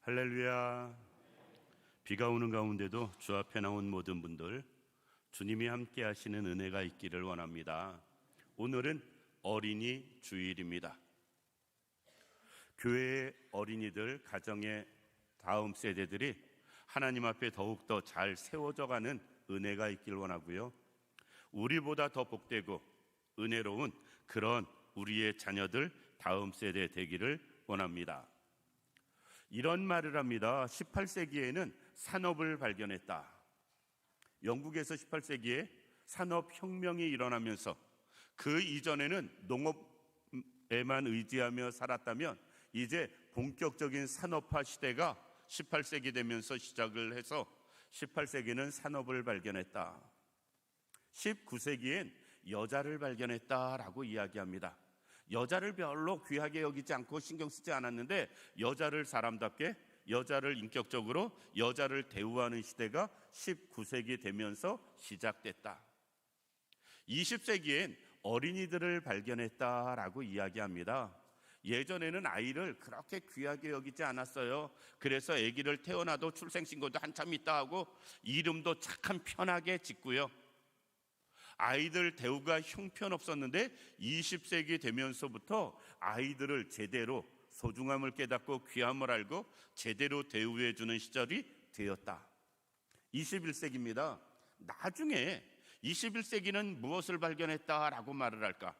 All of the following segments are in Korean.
할렐루야. 비가 오는 가운데도 주 앞에 나온 모든 분들, 주님이 함께 하시는 은혜가 있기를 원합니다. 오늘은 어린이 주일입니다. 교회의 어린이들, 가정의 다음 세대들이 하나님 앞에 더욱더 잘 세워져 가는 은혜가 있길 원하고요, 우리보다 더 복되고 은혜로운 그런 우리의 자녀들 다음 세대 되기를 원합니다. 이런 말을 합니다. 18세기에는 산업을 발견했다. 영국에서 18세기에 산업혁명이 일어나면서 그 이전에는 농업에만 의지하며 살았다면 이제 본격적인 산업화 시대가 18세기 되면서 시작을 해서 18세기는 산업을 발견했다. 19세기엔 여자를 발견했다라고 이야기합니다. 여자를 별로 귀하게 여기지 않고 신경 쓰지 않았는데 여자를 사람답게, 여자를 인격적으로, 여자를 대우하는 시대가 19세기 되면서 시작됐다. 20세기엔 어린이들을 발견했다라고 이야기합니다. 예전에는 아이를 그렇게 귀하게 여기지 않았어요. 그래서 아기를 태어나도 출생신고도 한참 있다 하고 이름도 착한 편하게 짓고요, 아이들 대우가 형편없었는데 20세기 되면서부터 아이들을 제대로 소중함을 깨닫고 귀함을 알고 제대로 대우해주는 시절이 되었다. 21세기입니다. 나중에 21세기는 무엇을 발견했다라고 말을 할까?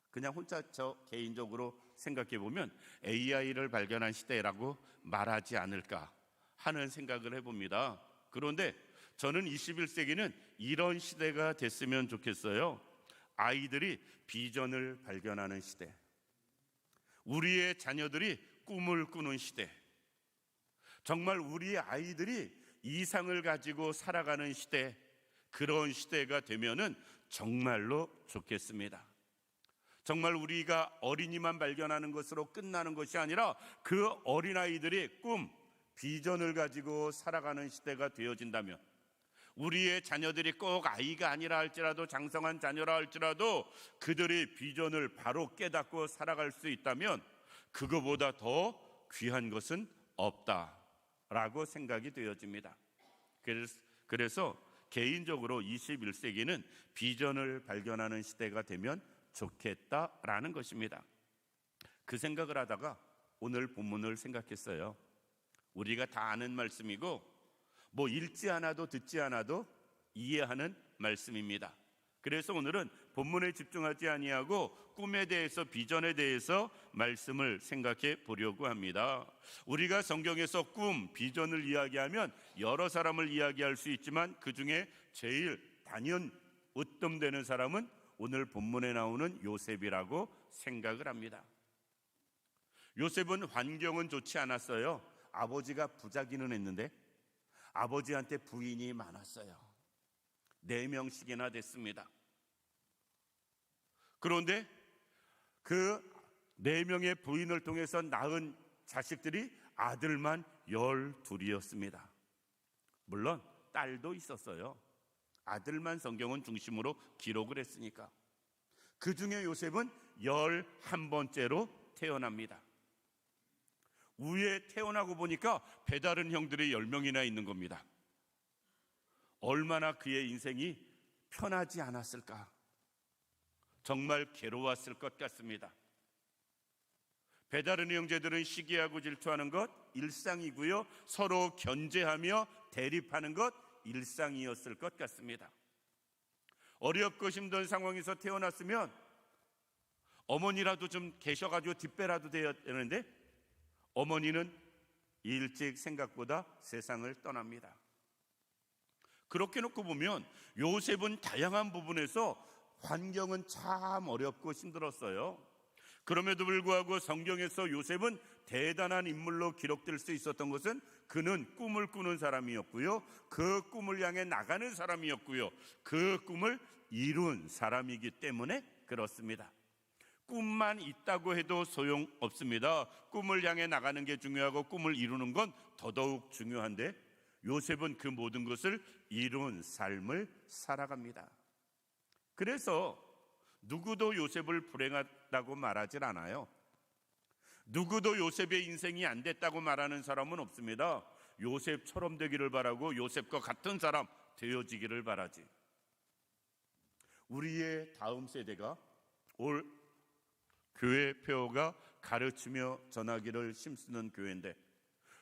그냥 혼자 저 개인적으로 생각해 보면 AI를 발견한 시대라고 말하지 않을까 하는 생각을 해봅니다. 그런데 저는 21세기는 이런 시대가 됐으면 좋겠어요. 아이들이 비전을 발견하는 시대, 우리의 자녀들이 꿈을 꾸는 시대, 정말 우리의 아이들이 이상을 가지고 살아가는 시대, 그런 시대가 되면은 정말로 좋겠습니다. 정말 우리가 어린이만 발견하는 것으로 끝나는 것이 아니라 그 어린아이들이 꿈, 비전을 가지고 살아가는 시대가 되어진다면, 우리의 자녀들이 꼭 아이가 아니라 할지라도 장성한 자녀라 할지라도 그들의 비전을 바로 깨닫고 살아갈 수 있다면 그거보다 더 귀한 것은 없다라고 생각이 되어집니다. 그래서 개인적으로 21세기는 비전을 발견하는 시대가 되면 좋겠다라는 것입니다. 그 생각을 하다가 오늘 본문을 생각했어요. 우리가 다 아는 말씀이고 뭐 읽지 않아도 듣지 않아도 이해하는 말씀입니다. 그래서 오늘은 본문에 집중하지 아니하고 꿈에 대해서, 비전에 대해서 말씀을 생각해 보려고 합니다. 우리가 성경에서 꿈, 비전을 이야기하면 여러 사람을 이야기할 수 있지만 그 중에 제일 단연 으뜸되는 사람은 오늘 본문에 나오는 요셉이라고 생각을 합니다. 요셉은 환경은 좋지 않았어요. 아버지가 부자기는 했는데 아버지한테 부인이 많았어요. 4명씩이나 됐습니다. 그런데 그 4명의 부인을 통해서 낳은 자식들이 아들만 12이었습니다. 물론 딸도 있었어요. 아들만 성경은 중심으로 기록을 했으니까. 그 중에 요셉은 11번째로 태어납니다. 위에 태어나고 보니까 배다른 형들이 10명이나 있는 겁니다. 얼마나 그의 인생이 편하지 않았을까? 정말 괴로웠을 것 같습니다. 배다른 형제들은 시기하고 질투하는 것 일상이고요, 서로 견제하며 대립하는 것 일상이었을 것 같습니다. 어렵고 힘든 상황에서 태어났으면 어머니라도 좀 계셔가지고 뒷배라도 돼야 되는데 어머니는 일찍 생각보다 세상을 떠납니다. 그렇게 놓고 보면 요셉은 다양한 부분에서 환경은 참 어렵고 힘들었어요. 그럼에도 불구하고 성경에서 요셉은 대단한 인물로 기록될 수 있었던 것은 그는 꿈을 꾸는 사람이었고요, 그 꿈을 향해 나가는 사람이었고요, 그 꿈을 이룬 사람이기 때문에 그렇습니다. 꿈만 있다고 해도 소용없습니다. 꿈을 향해 나가는 게 중요하고 꿈을 이루는 건 더더욱 중요한데 요셉은 그 모든 것을 이룬 삶을 살아갑니다. 그래서 누구도 요셉을 불행하다고 말하질 않아요. 누구도 요셉의 인생이 안 됐다고 말하는 사람은 없습니다. 요셉처럼 되기를 바라고 요셉과 같은 사람 되어지기를 바라지. 우리의 다음 세대가 올 교회 표어가 가르치며 전하기를 힘쓰는 교회인데,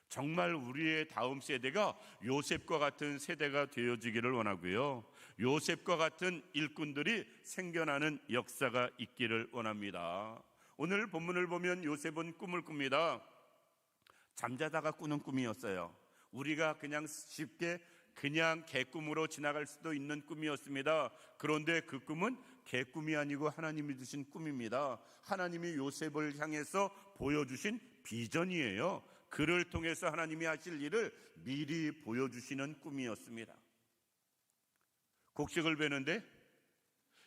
정말 우리의 다음 세대가 요셉과 같은 세대가 되어지기를 원하고요, 요셉과 같은 일꾼들이 생겨나는 역사가 있기를 원합니다. 오늘 본문을 보면 요셉은 꿈을 꿉니다. 잠자다가 꾸는 꿈이었어요. 우리가 그냥 쉽게 그냥 개꿈으로 지나갈 수도 있는 꿈이었습니다. 그런데 그 꿈은 개꿈이 아니고 하나님이 주신 꿈입니다. 하나님이 요셉을 향해서 보여주신 비전이에요. 그를 통해서 하나님이 하실 일을 미리 보여주시는 꿈이었습니다. 곡식을 베는데,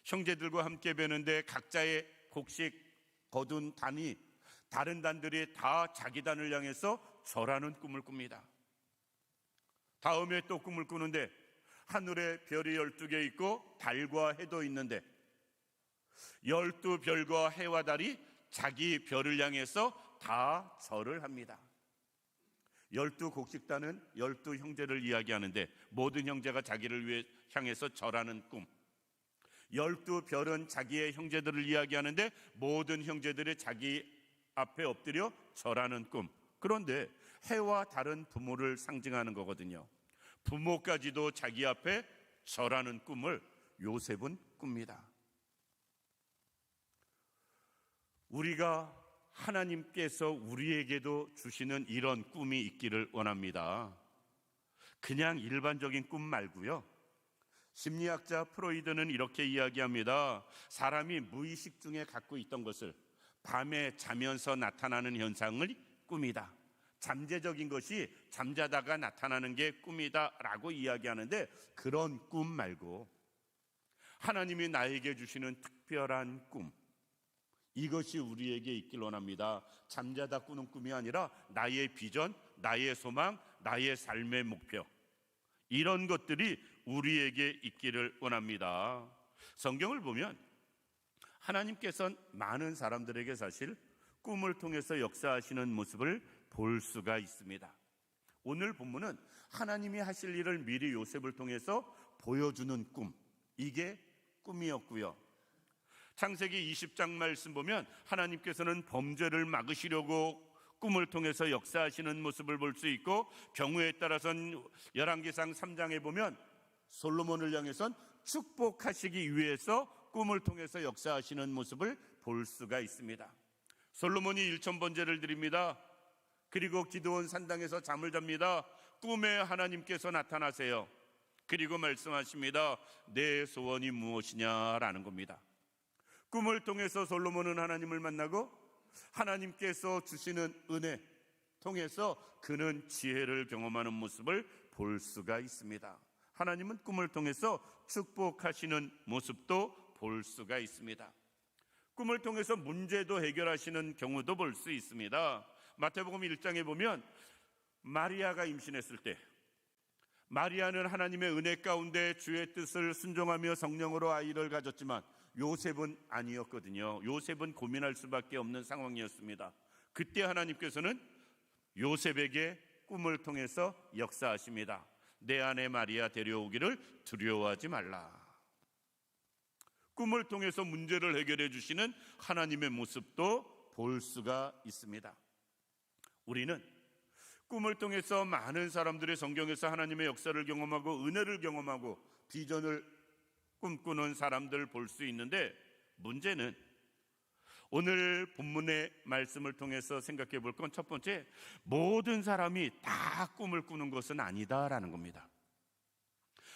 형제들과 함께 베는데 각자의 곡식 거둔 단이 다른 단들이 다 자기 단을 향해서 절하는 꿈을 꿉니다. 다음에 또 꿈을 꾸는데 하늘에 별이 12개 있고 달과 해도 있는데 12별과 해와 달이 자기 별을 향해서 다 절을 합니다. 12곡식단은 12형제를 이야기하는데 모든 형제가 자기를 위해 향해서 절하는 꿈. 12별은 자기의 형제들을 이야기하는데 모든 형제들이 자기 앞에 엎드려 절하는 꿈. 그런데 해와 달은 부모를 상징하는 거거든요. 부모까지도 자기 앞에 절하는 꿈을 요셉은 꿉니다. 우리가 하나님께서 우리에게도 주시는 이런 꿈이 있기를 원합니다. 그냥 일반적인 꿈 말고요, 심리학자 프로이드는 이렇게 이야기합니다. 사람이 무의식 중에 갖고 있던 것을 밤에 자면서 나타나는 현상을 꿈이다. 잠재적인 것이 잠자다가 나타나는 게 꿈이다 라고 이야기하는데, 그런 꿈 말고 하나님이 나에게 주시는 특별한 꿈, 이것이 우리에게 있길 원합니다. 잠자다 꾸는 꿈이 아니라 나의 비전, 나의 소망, 나의 삶의 목표, 이런 것들이 우리에게 있기를 원합니다. 성경을 보면 하나님께서는 많은 사람들에게 사실 꿈을 통해서 역사하시는 모습을 볼 수가 있습니다. 오늘 본문은 하나님이 하실 일을 미리 요셉을 통해서 보여주는 꿈, 이게 꿈이었고요. 창세기 20장 말씀 보면 하나님께서는 범죄를 막으시려고 꿈을 통해서 역사하시는 모습을 볼 수 있고, 경우에 따라서는 열왕기상 3장에 보면 솔로몬을 향해선 축복하시기 위해서 꿈을 통해서 역사하시는 모습을 볼 수가 있습니다. 솔로몬이 1000번제를 드립니다. 그리고 기드온 산당에서 잠을 잡니다. 꿈에 하나님께서 나타나세요. 그리고 말씀하십니다. 내 소원이 무엇이냐라는 겁니다. 꿈을 통해서 솔로몬은 하나님을 만나고 하나님께서 주시는 은혜 통해서 그는 지혜를 경험하는 모습을 볼 수가 있습니다. 하나님은 꿈을 통해서 축복하시는 모습도 볼 수가 있습니다. 꿈을 통해서 문제도 해결하시는 경우도 볼 수 있습니다. 마태복음 1장에 보면 마리아가 임신했을 때, 마리아는 하나님의 은혜 가운데 주의 뜻을 순종하며 성령으로 아이를 가졌지만 요셉은 아니었거든요. 요셉은 고민할 수밖에 없는 상황이었습니다. 그때 하나님께서는 요셉에게 꿈을 통해서 역사하십니다. 내 아내 마리아 데려오기를 두려워하지 말라. 꿈을 통해서 문제를 해결해 주시는 하나님의 모습도 볼 수가 있습니다. 우리는 꿈을 통해서 많은 사람들이 성경에서 하나님의 역사를 경험하고 은혜를 경험하고 비전을 꿈꾸는 사람들 볼 수 있는데, 문제는 오늘 본문의 말씀을 통해서 생각해 볼 건 첫 번째, 모든 사람이 다 꿈을 꾸는 것은 아니다라는 겁니다.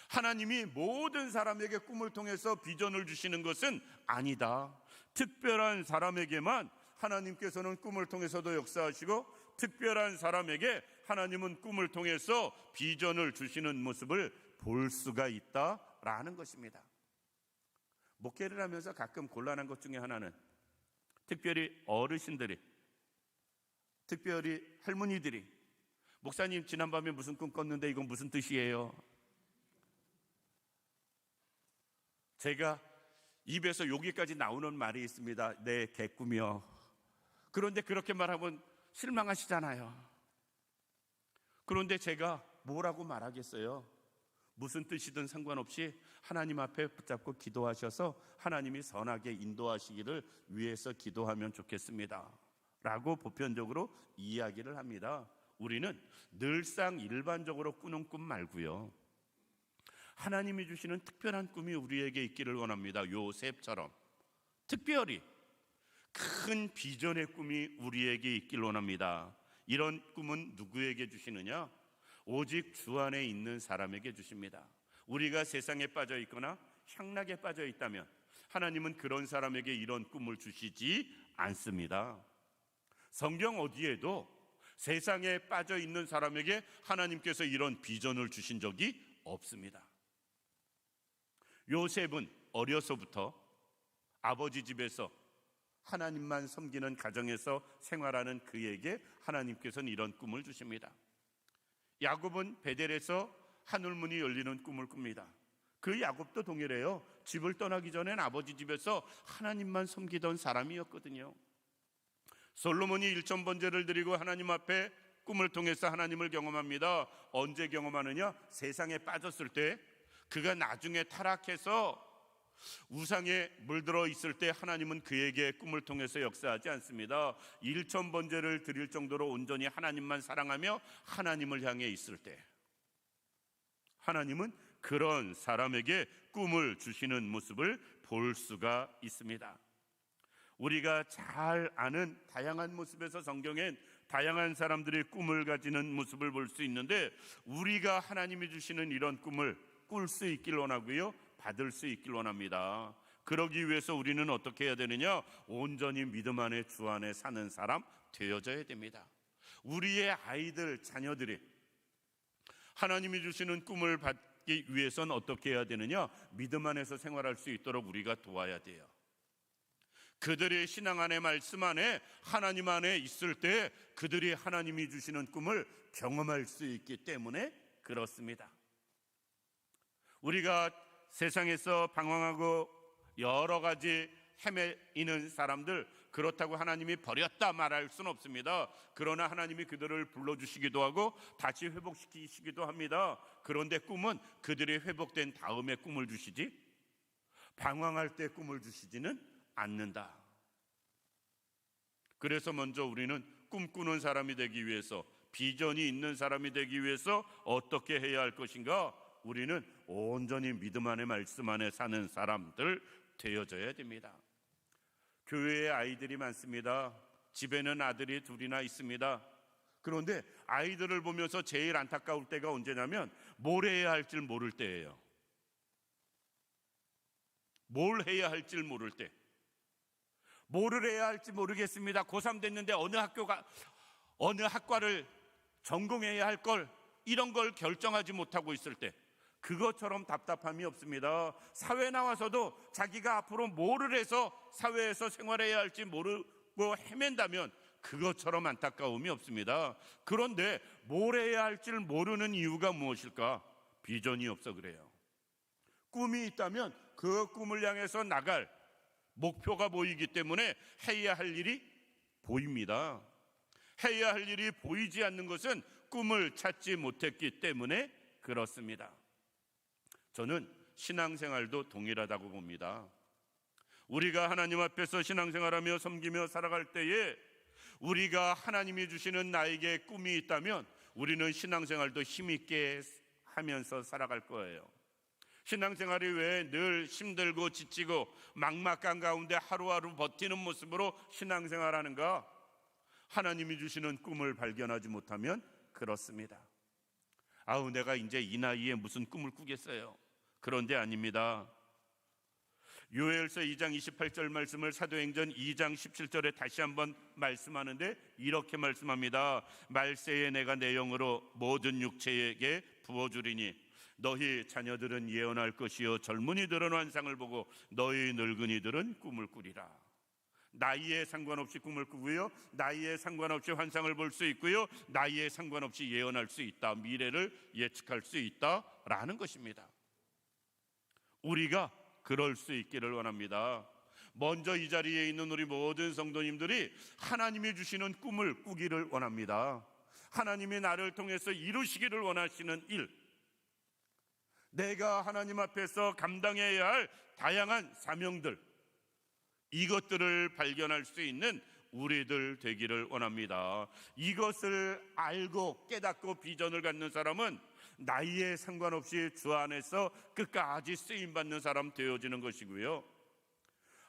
하나님이 모든 사람에게 꿈을 통해서 비전을 주시는 것은 아니다. 특별한 사람에게만 하나님께서는 꿈을 통해서도 역사하시고, 특별한 사람에게 하나님은 꿈을 통해서 비전을 주시는 모습을 볼 수가 있다라는 것입니다. 목회를 하면서 가끔 곤란한 것 중에 하나는, 특별히 어르신들이, 특별히 할머니들이 목사님 지난밤에 무슨 꿈 꿨는데 이건 무슨 뜻이에요? 제가 입에서 여기까지 나오는 말이 있습니다. 네, 개꿈이요. 그런데 그렇게 말하면 실망하시잖아요. 그런데 제가 뭐라고 말하겠어요? 무슨 뜻이든 상관없이 하나님 앞에 붙잡고 기도하셔서 하나님이 선하게 인도하시기를 위해서 기도하면 좋겠습니다 라고 보편적으로 이야기를 합니다. 우리는 늘상 일반적으로 꾸는 꿈 말고요, 하나님이 주시는 특별한 꿈이 우리에게 있기를 원합니다. 요셉처럼 특별히 큰 비전의 꿈이 우리에게 있기를 원합니다. 이런 꿈은 누구에게 주시느냐? 오직 주 안에 있는 사람에게 주십니다. 우리가 세상에 빠져 있거나 향락에 빠져 있다면 하나님은 그런 사람에게 이런 꿈을 주시지 않습니다. 성경 어디에도 세상에 빠져 있는 사람에게 하나님께서 이런 비전을 주신 적이 없습니다. 요셉은 어려서부터 아버지 집에서 하나님만 섬기는 가정에서 생활하는 그에게 하나님께서는 이런 꿈을 주십니다. 야곱은 베델에서 하늘문이 열리는 꿈을 꿉니다. 그 야곱도 동일해요. 집을 떠나기 전엔 아버지 집에서 하나님만 섬기던 사람이었거든요. 솔로몬이 1000번제를 드리고 하나님 앞에 꿈을 통해서 하나님을 경험합니다. 언제 경험하느냐? 세상에 빠졌을 때, 그가 나중에 타락해서 우상에 물들어 있을 때 하나님은 그에게 꿈을 통해서 역사하지 않습니다. 1000번제를 드릴 정도로 온전히 하나님만 사랑하며 하나님을 향해 있을 때 하나님은 그런 사람에게 꿈을 주시는 모습을 볼 수가 있습니다. 우리가 잘 아는 다양한 모습에서 성경엔 다양한 사람들이 꿈을 가지는 모습을 볼 수 있는데, 우리가 하나님이 주시는 이런 꿈을 꿀 수 있길 원하고요, 받을 수 있길 원합니다. 그러기 위해서 우리는 어떻게 해야 되느냐? 온전히 믿음 안에 주 안에 사는 사람 되어져야 됩니다. 우리의 아이들, 자녀들이 하나님이 주시는 꿈을 받기 위해서는 어떻게 해야 되느냐? 믿음 안에서 생활할 수 있도록 우리가 도와야 돼요. 그들의 신앙 안에, 말씀 안에, 하나님 안에 있을 때 그들이 하나님이 주시는 꿈을 경험할 수 있기 때문에 그렇습니다. 우리가 세상에서 방황하고 여러 가지 헤매이는 사람들, 그렇다고 하나님이 버렸다 말할 수는 없습니다. 그러나 하나님이 그들을 불러주시기도 하고 다시 회복시키시기도 합니다. 그런데 꿈은 그들이 회복된 다음에 꿈을 주시지 방황할 때 꿈을 주시지는 않는다. 그래서 먼저 우리는 꿈꾸는 사람이 되기 위해서, 비전이 있는 사람이 되기 위해서 어떻게 해야 할 것인가? 우리는 온전히 믿음 안에, 말씀 안에 사는 사람들 되어져야 됩니다. 교회에 아이들이 많습니다. 집에는 아들이 둘이나 있습니다. 그런데 아이들을 보면서 제일 안타까울 때가 언제냐면 뭘 해야 할지 모를 때예요. 뭘 해야 할지 모를 때. 뭐를 해야 할지 모르겠습니다. 고3 됐는데 어느 학과를 전공해야 할 걸, 이런 걸 결정하지 못하고 있을 때 그것처럼 답답함이 없습니다. 사회 나와서도 자기가 앞으로 뭐를 해서 사회에서 생활해야 할지 모르고 헤맨다면 그것처럼 안타까움이 없습니다. 그런데 뭘 해야 할지를 모르는 이유가 무엇일까? 비전이 없어 그래요. 꿈이 있다면 그 꿈을 향해서 나갈 목표가 보이기 때문에 해야 할 일이 보입니다. 해야 할 일이 보이지 않는 것은 꿈을 찾지 못했기 때문에 그렇습니다. 저는 신앙생활도 동일하다고 봅니다. 우리가 하나님 앞에서 신앙생활하며 섬기며 살아갈 때에 우리가 하나님이 주시는 나에게 꿈이 있다면 우리는 신앙생활도 힘있게 하면서 살아갈 거예요. 신앙생활이 왜 늘 힘들고 지치고 막막한 가운데 하루하루 버티는 모습으로 신앙생활하는가? 하나님이 주시는 꿈을 발견하지 못하면 그렇습니다. 아우, 내가 이제 이 나이에 무슨 꿈을 꾸겠어요. 그런데 아닙니다. 요엘서 2장 28절 말씀을 사도행전 2장 17절에 다시 한번 말씀하는데 이렇게 말씀합니다. 말세에 내가 내 영으로 모든 육체에게 부어주리니 너희 자녀들은 예언할 것이요 젊은이들은 환상을 보고 너희 늙은이들은 꿈을 꾸리라. 나이에 상관없이 꿈을 꾸고요, 나이에 상관없이 환상을 볼 수 있고요, 나이에 상관없이 예언할 수 있다, 미래를 예측할 수 있다라는 것입니다. 우리가 그럴 수 있기를 원합니다. 먼저 이 자리에 있는 우리 모든 성도님들이 하나님이 주시는 꿈을 꾸기를 원합니다. 하나님이 나를 통해서 이루시기를 원하시는 일, 내가 하나님 앞에서 감당해야 할 다양한 사명들, 이것들을 발견할 수 있는 우리들 되기를 원합니다. 이것을 알고 깨닫고 비전을 갖는 사람은 나이에 상관없이 주 안에서 끝까지 쓰임받는 사람 되어지는 것이고요,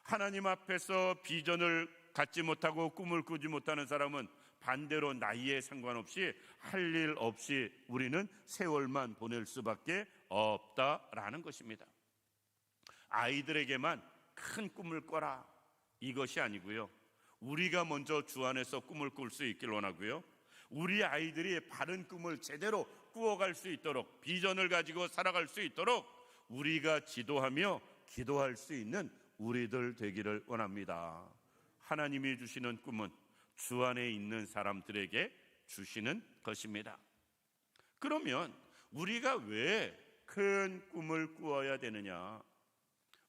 하나님 앞에서 비전을 갖지 못하고 꿈을 꾸지 못하는 사람은 반대로 나이에 상관없이 할 일 없이 우리는 세월만 보낼 수밖에 없다라는 것입니다. 아이들에게만 큰 꿈을 꿔라, 이것이 아니고요, 우리가 먼저 주 안에서 꿈을 꿀 수 있길 원하고요, 우리 아이들이 바른 꿈을 제대로 꾸어갈 수 있도록, 비전을 가지고 살아갈 수 있도록 우리가 지도하며 기도할 수 있는 우리들 되기를 원합니다. 하나님이 주시는 꿈은 주 안에 있는 사람들에게 주시는 것입니다. 그러면 우리가 왜 큰 꿈을 꾸어야 되느냐,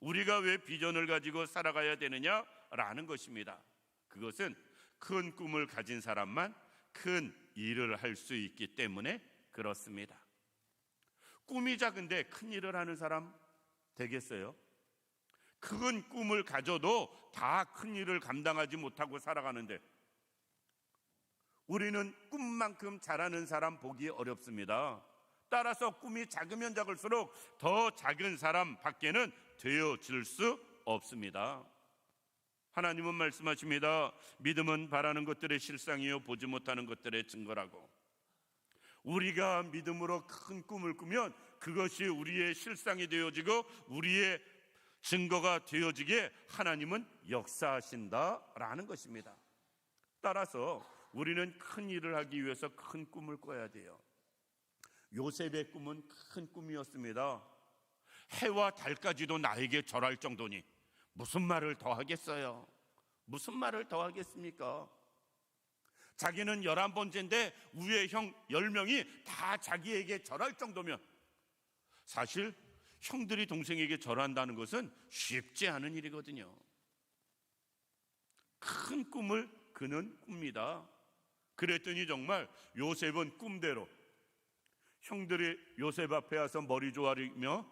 우리가 왜 비전을 가지고 살아가야 되느냐라는 것입니다. 그것은 큰 꿈을 가진 사람만 큰 일을 할 수 있기 때문에 그렇습니다. 꿈이 작은데 큰 일을 하는 사람 되겠어요? 큰 꿈을 가져도 다 큰 일을 감당하지 못하고 살아가는데, 우리는 꿈만큼 잘하는 사람 보기 어렵습니다. 따라서 꿈이 작으면 작을수록 더 작은 사람 밖에는 되어질 수 없습니다. 하나님은 말씀하십니다. 믿음은 바라는 것들의 실상이요 보지 못하는 것들의 증거라고. 우리가 믿음으로 큰 꿈을 꾸면 그것이 우리의 실상이 되어지고 우리의 증거가 되어지게 하나님은 역사하신다라는 것입니다. 따라서 우리는 큰 일을 하기 위해서 큰 꿈을 꿔야 돼요. 요셉의 꿈은 큰 꿈이었습니다. 해와 달까지도 나에게 절할 정도니 무슨 말을 더 하겠어요? 무슨 말을 더 하겠습니까? 자기는 11번째인데 위에 형 10명이 다 자기에게 절할 정도면, 사실 형들이 동생에게 절한다는 것은 쉽지 않은 일이거든요. 큰 꿈을 그는 꿉니다. 그랬더니 정말 요셉은 꿈대로 형들이 요셉 앞에 와서 머리 조아리며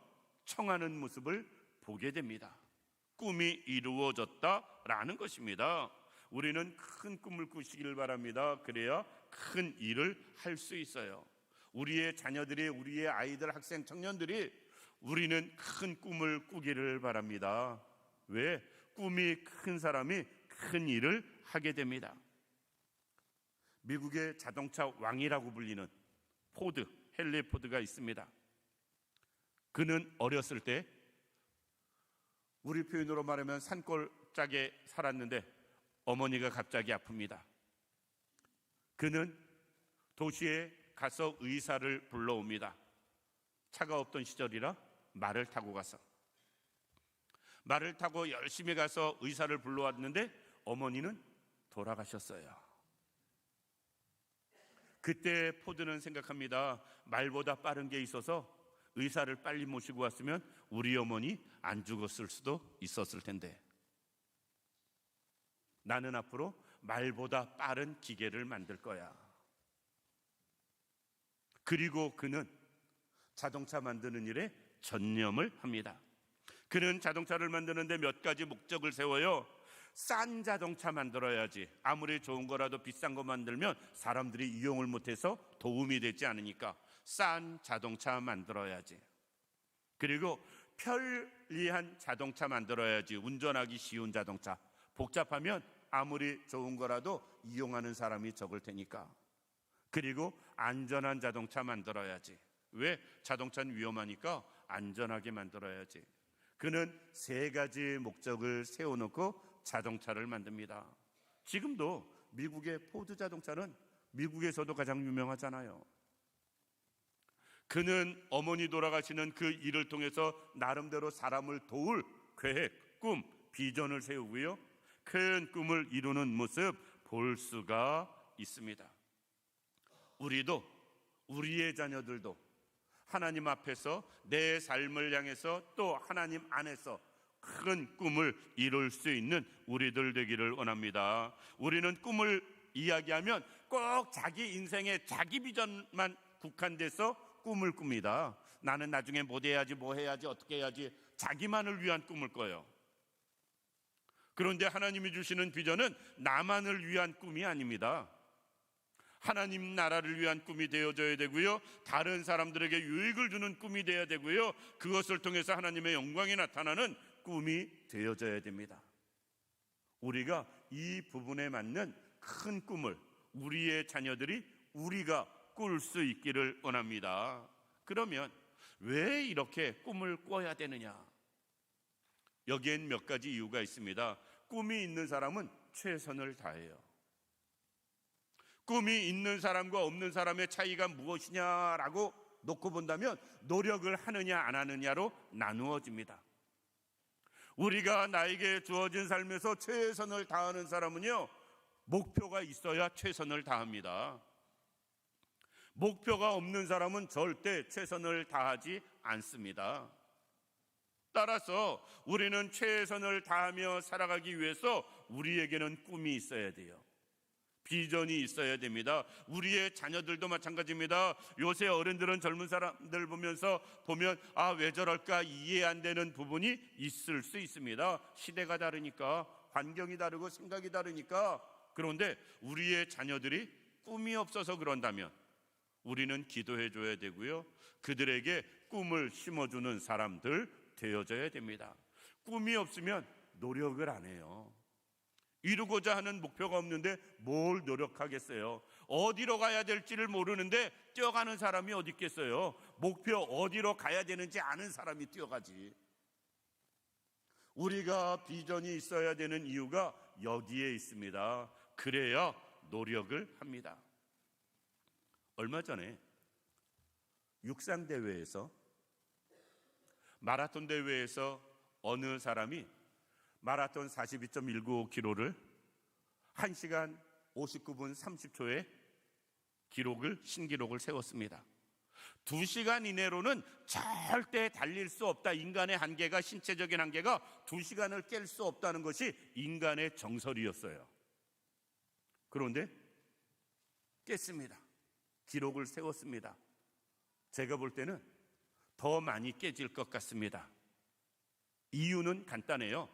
청하는 모습을 보게 됩니다. 꿈이 이루어졌다라는 것입니다. 우리는 큰 꿈을 꾸시기를 바랍니다. 그래야 큰 일을 할 수 있어요. 우리의 자녀들이, 우리의 아이들, 학생, 청년들이 우리는 큰 꿈을 꾸기를 바랍니다. 왜? 꿈이 큰 사람이 큰 일을 하게 됩니다. 미국의 자동차 왕이라고 불리는 포드, 헨리 포드가 있습니다. 그는 어렸을 때 우리 표현으로 말하면 산골짜기에 살았는데 어머니가 갑자기 아픕니다. 그는 도시에 가서 의사를 불러옵니다. 차가 없던 시절이라 말을 타고 가서, 말을 타고 열심히 가서 의사를 불러왔는데 어머니는 돌아가셨어요. 그때 포드는 생각합니다. 말보다 빠른 게 있어서 의사를 빨리 모시고 왔으면 우리 어머니 안 죽었을 수도 있었을 텐데, 나는 앞으로 말보다 빠른 기계를 만들 거야. 그리고 그는 자동차 만드는 일에 전념을 합니다. 그는 자동차를 만드는데 몇 가지 목적을 세워요. 싼 자동차 만들어야지. 아무리 좋은 거라도 비싼 거 만들면 사람들이 이용을 못해서 도움이 되지 않으니까 싼 자동차 만들어야지. 그리고 편리한 자동차 만들어야지. 운전하기 쉬운 자동차. 복잡하면 아무리 좋은 거라도 이용하는 사람이 적을 테니까. 그리고 안전한 자동차 만들어야지. 왜? 자동차는 위험하니까 안전하게 만들어야지. 그는 3가지 목적을 세워놓고 자동차를 만듭니다. 지금도 미국의 포드 자동차는 미국에서도 가장 유명하잖아요. 그는 어머니 돌아가시는 그 일을 통해서 나름대로 사람을 도울 계획, 꿈, 비전을 세우고요, 큰 꿈을 이루는 모습 볼 수가 있습니다. 우리도, 우리의 자녀들도 하나님 앞에서 내 삶을 향해서 또 하나님 안에서 큰 꿈을 이룰 수 있는 우리들 되기를 원합니다. 우리는 꿈을 이야기하면 꼭 자기 인생의 자기 비전만 국한돼서 꿈을 꿉니다. 나는 나중에 뭐 해야지, 뭐 해야지, 어떻게 해야지, 자기만을 위한 꿈을 꿔요. 그런데 하나님이 주시는 비전은 나만을 위한 꿈이 아닙니다. 하나님 나라를 위한 꿈이 되어져야 되고요, 다른 사람들에게 유익을 주는 꿈이 되어야 되고요, 그것을 통해서 하나님의 영광이 나타나는 꿈이 되어져야 됩니다. 우리가 이 부분에 맞는 큰 꿈을 우리의 자녀들이 우리가 꿀 수 있기를 원합니다. 그러면 왜 이렇게 꿈을 꿔야 되느냐? 여기엔 몇 가지 이유가 있습니다. 꿈이 있는 사람은 최선을 다해요. 꿈이 있는 사람과 없는 사람의 차이가 무엇이냐라고 놓고 본다면 노력을 하느냐 안 하느냐로 나누어집니다. 우리가 나에게 주어진 삶에서 최선을 다하는 사람은요, 목표가 있어야 최선을 다합니다. 목표가 없는 사람은 절대 최선을 다하지 않습니다. 따라서 우리는 최선을 다하며 살아가기 위해서 우리에게는 꿈이 있어야 돼요. 비전이 있어야 됩니다. 우리의 자녀들도 마찬가지입니다. 요새 어른들은 젊은 사람들 보면 왜 저럴까 이해 안 되는 부분이 있을 수 있습니다. 시대가 다르니까, 환경이 다르고 생각이 다르니까. 그런데 우리의 자녀들이 꿈이 없어서 그런다면 우리는 기도해 줘야 되고요, 그들에게 꿈을 심어주는 사람들 되어져야 됩니다. 꿈이 없으면 노력을 안 해요. 이루고자 하는 목표가 없는데 뭘 노력하겠어요? 어디로 가야 될지를 모르는데 뛰어가는 사람이 어디 있겠어요? 목표 어디로 가야 되는지 아는 사람이 뛰어가지. 우리가 비전이 있어야 되는 이유가 여기에 있습니다. 그래야 노력을 합니다. 얼마 전에 육상 대회에서, 마라톤 대회에서 어느 사람이 마라톤 42.195km를 1시간 59분 30초의 신기록을 세웠습니다. 2시간 이내로는 절대 달릴 수 없다. 인간의 한계가, 신체적인 한계가 2시간을 깰 수 없다는 것이 인간의 정설이었어요. 그런데 깼습니다. 기록을 세웠습니다. 제가 볼 때는 더 많이 깨질 것 같습니다. 이유는 간단해요.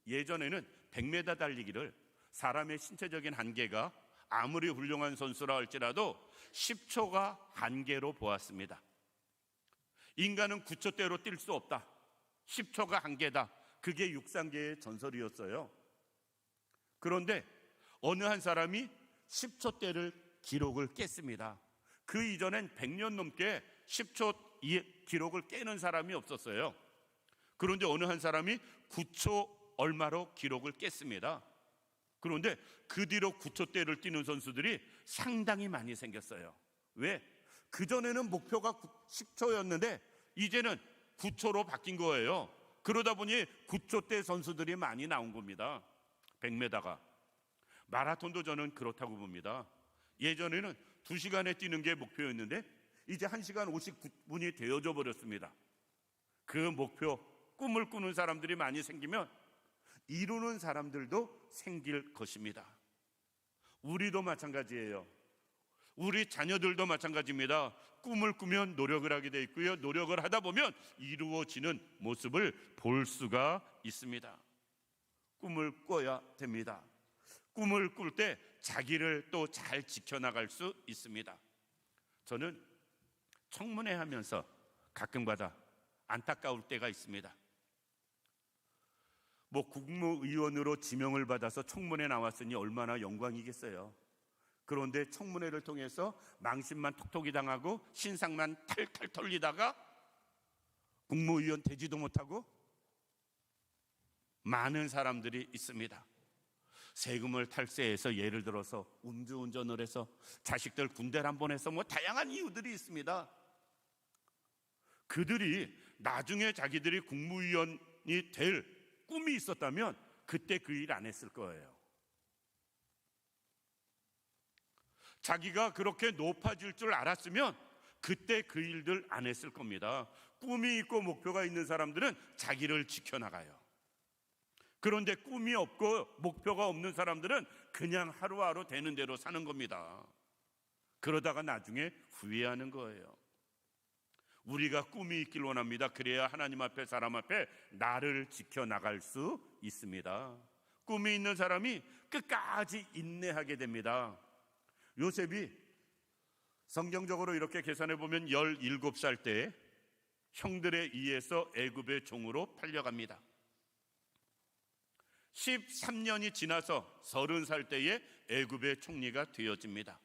예전에는 100m 달리기를 사람의 신체적인 한계가 아무리 훌륭한 선수라 할지라도 10초가 한계로 보았습니다. 인간은 9초대로 뛸 수 없다. 10초가 한계다. 그게 육상계의 전설이었어요. 그런데 어느 한 사람이 10초대를 기록을 깼습니다. 그 이전엔 100년 넘게 10초 기록을 깨는 사람이 없었어요. 그런데 어느 한 사람이 9초 얼마로 기록을 깼습니다. 그런데 그 뒤로 9초대를 뛰는 선수들이 상당히 많이 생겼어요. 왜? 그전에는 목표가 10초였는데 이제는 9초로 바뀐 거예요. 그러다 보니 9초대 선수들이 많이 나온 겁니다. 100m가. 마라톤도 저는 그렇다고 봅니다. 예전에는 2시간에 뛰는 게 목표였는데 이제 1시간 59분이 되어져 버렸습니다. 그 목표, 꿈을 꾸는 사람들이 많이 생기면 이루는 사람들도 생길 것입니다. 우리도 마찬가지예요. 우리 자녀들도 마찬가지입니다. 꿈을 꾸면 노력을 하게 돼 있고요, 노력을 하다 보면 이루어지는 모습을 볼 수가 있습니다. 꿈을 꿔야 됩니다. 꿈을 꿀 때 자기를 또 잘 지켜나갈 수 있습니다. 저는 청문회 하면서 가끔가다 안타까울 때가 있습니다. 국무위원으로 지명을 받아서 청문회 나왔으니 얼마나 영광이겠어요. 그런데 청문회를 통해서 망신만 톡톡이 당하고 신상만 탈탈 털리다가 국무위원 되지도 못하고 많은 사람들이 있습니다. 세금을 탈세해서, 예를 들어서 음주운전을 해서, 자식들 군대를 안 보내서, 다양한 이유들이 있습니다. 그들이 나중에 자기들이 국무위원이 될 꿈이 있었다면 그때 그 일 안 했을 거예요. 자기가 그렇게 높아질 줄 알았으면 그때 그 일들 안 했을 겁니다. 꿈이 있고 목표가 있는 사람들은 자기를 지켜나가요. 그런데 꿈이 없고 목표가 없는 사람들은 그냥 하루하루 되는 대로 사는 겁니다. 그러다가 나중에 후회하는 거예요. 우리가 꿈이 있길 원합니다. 그래야 하나님 앞에, 사람 앞에 나를 지켜나갈 수 있습니다. 꿈이 있는 사람이 끝까지 인내하게 됩니다. 요셉이 성경적으로 이렇게 계산해 보면 17살 때 형들에 의해서 애굽의 종으로 팔려갑니다. 13년이 지나서 30살 때에 애굽의 총리가 되어집니다.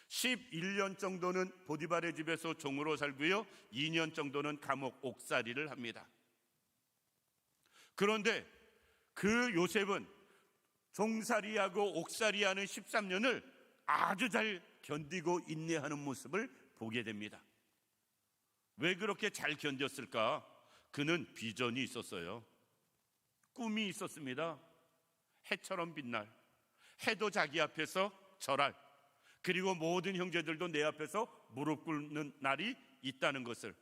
11년 정도는 보디발의 집에서 종으로 살고요, 2년 정도는 감옥 옥살이를 합니다. 그런데 그 요셉은 종살이하고 옥살이하는 13년을 아주 잘 견디고 인내하는 모습을 보게 됩니다. 왜 그렇게 잘 견뎠을까? 그는 비전이 있었어요. 꿈이 있었습니다. 해처럼 빛날, 해도 자기 앞에서 절할, 그리고 모든 형제들도 내 앞에서 무릎 꿇는 날이 있다는 것을,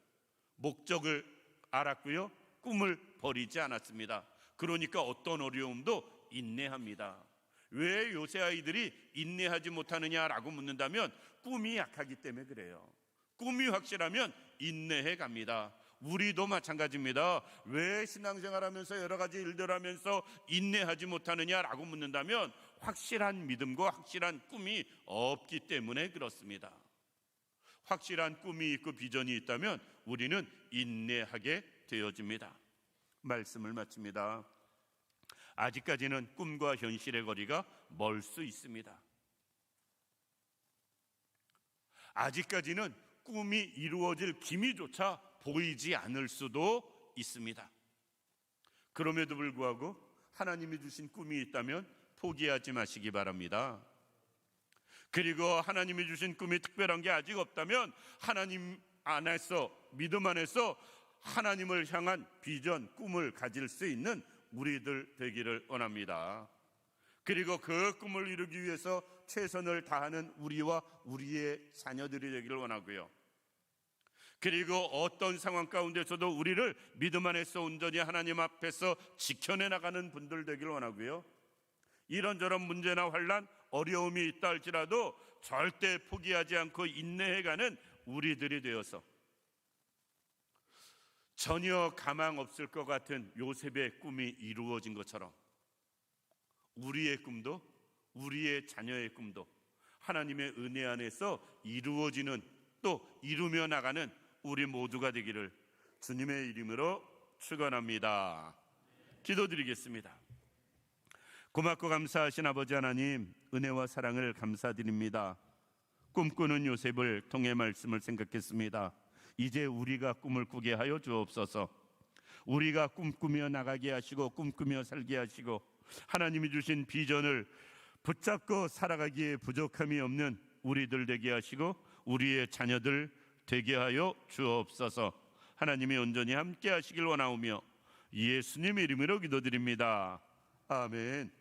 목적을 알았고요, 꿈을 버리지 않았습니다. 그러니까 어떤 어려움도 인내합니다. 왜 요새 아이들이 인내하지 못하느냐라고 묻는다면 꿈이 약하기 때문에 그래요. 꿈이 확실하면 인내해 갑니다. 우리도 마찬가지입니다. 왜 신앙생활하면서 여러 가지 일들 하면서 인내하지 못하느냐라고 묻는다면 확실한 믿음과 확실한 꿈이 없기 때문에 그렇습니다. 확실한 꿈이 있고 비전이 있다면 우리는 인내하게 되어집니다. 말씀을 마칩니다. 아직까지는 꿈과 현실의 거리가 멀 수 있습니다. 아직까지는 꿈이 이루어질 기미조차 보이지 않을 수도 있습니다. 그럼에도 불구하고 하나님이 주신 꿈이 있다면 포기하지 마시기 바랍니다. 그리고 하나님이 주신 꿈이 특별한 게 아직 없다면 하나님 안에서, 믿음 안에서 하나님을 향한 비전, 꿈을 가질 수 있는 우리들 되기를 원합니다. 그리고 그 꿈을 이루기 위해서 최선을 다하는 우리와 우리의 자녀들이 되기를 원하고요. 그리고 어떤 상황 가운데서도 우리를 믿음 안에서 온전히 하나님 앞에서 지켜내 나가는 분들 되기를 원하고요. 이런저런 문제나 환난, 어려움이 있다 할지라도 절대 포기하지 않고 인내해가는 우리들이 되어서 전혀 가망 없을 것 같은 요셉의 꿈이 이루어진 것처럼 우리의 꿈도, 우리의 자녀의 꿈도 하나님의 은혜 안에서 이루어지는, 또 이루며 나가는 우리 모두가 되기를 주님의 이름으로 축원합니다. 기도드리겠습니다. 고맙고 감사하신 아버지 하나님, 은혜와 사랑을 감사드립니다. 꿈꾸는 요셉을 통해 말씀을 생각했습니다. 이제 우리가 꿈을 꾸게 하여 주옵소서. 우리가 꿈꾸며 나가게 하시고 꿈꾸며 살게 하시고 하나님이 주신 비전을 붙잡고 살아가기에 부족함이 없는 우리들 되게 하시고 우리의 자녀들 되게 하여 주옵소서. 하나님이 온전히 함께 하시길 원하오며 예수님의 이름으로 기도드립니다. 아멘.